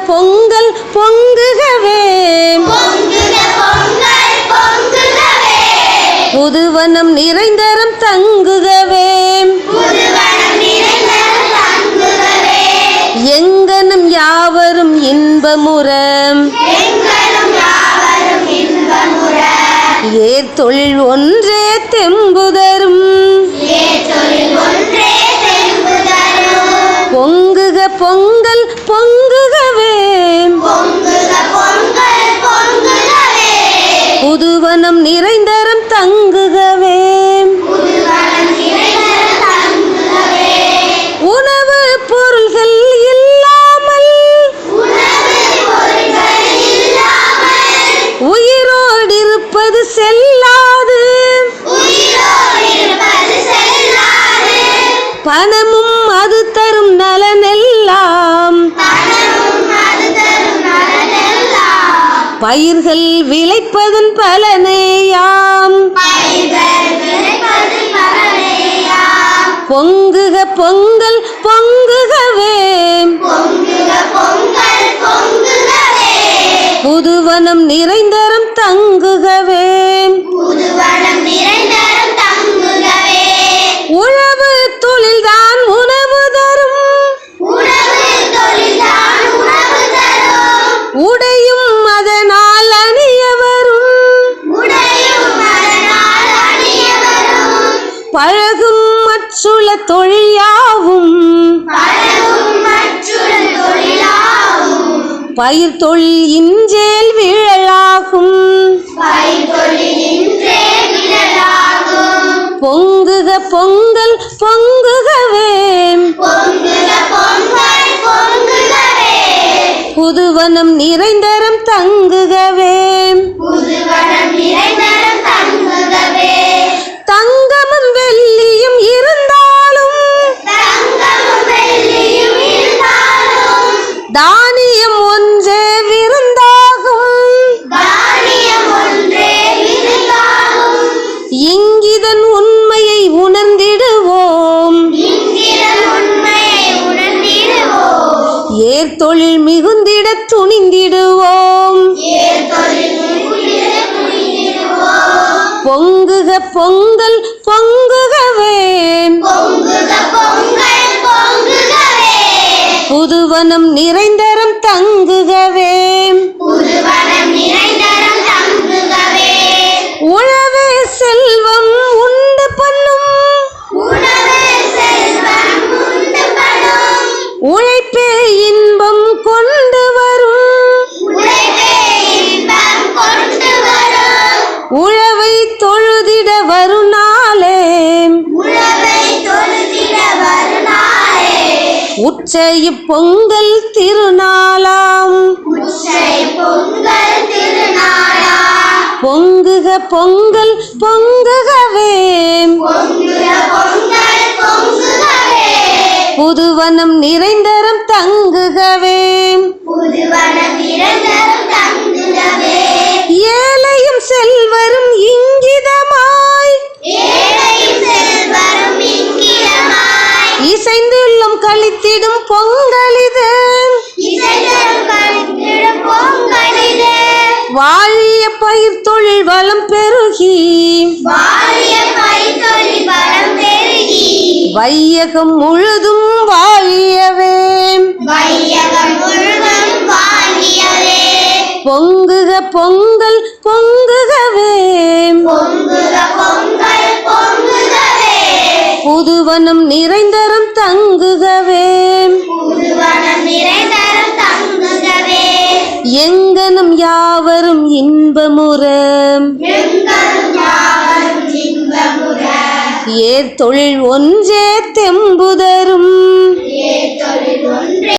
பொங்கல் பொங்குகவே புதுவனம் நிறைந்தரம் தங்குகவே எங்கனும் யாவரும் இன்பமுற ஏத்தொழில் ஒன்றே தெம்புதரும் பொங்குக பொங்கல் பொங்குகவே புதுவனம் நிறைந்தரம் தங்குகவே உணவு பொருள்கள் இல்லாமல் உயிரோடு இருப்பது செல்லாது பணமும் அது தரும் நலனெல்லாம் பயிர்கள் விளைப்பதன் பலனேயாம் பொங்குக பொங்கல் பொங்குகவே புதுவனம் நிறைந்தரம் தங்குகவே உழவு தொழில்தான் உணவு தரும் உடையும் அதனால் அணிய வரும் பழகும் மற்றுள்ள தொழிலாவும் பயிர் தொழில் இன்றேல் விழலாகும் பொங்குக பொங்கல் பொங்குகவே புதுவனம் நிறைந்தரம் தங்குகவே தங்கமும் வெள்ளியும் இருந்தாலும் தானியம் ஒன்றே விருந்தாகும் இங்கிதன் உண்மையை உணர்ந்திடுவோம் ஏர்தொழில் மிகுந்திட துணிந்திடுவோம் பொங்குக பொங்கல் பொங்குகவே புதுவனம் நிறைந்தரம் தங்குகவே உழவே செல்வம் உண்டு பண்ணும் உழைப்பே இன்பம் கொண்டு வரும் உழவை தொழுதிட வருநாளே உற்சை பொங்கல் திருநாளாம் பொங்குக பொங்கல் பொங்குகவே புதுவனம் நிறைந்தரம் தங்குகவே ஏழையும் செல்வரும் இங்கிதமாய் இசைந்துள்ளம் கழித்திடும் பொங்கலிது வாழிய பயிர் தொழில் வளம் பெருகி வையகம் முழுதும் வாழியவே பொங்குக பொங்கல் பொங்குகவே புதுவனம் நிறைந்தரம் தங்குகவே எங்கனும் யாவரும் இன்பமுற ஏர்தொழில் ஒன்றே தெம்புதரும்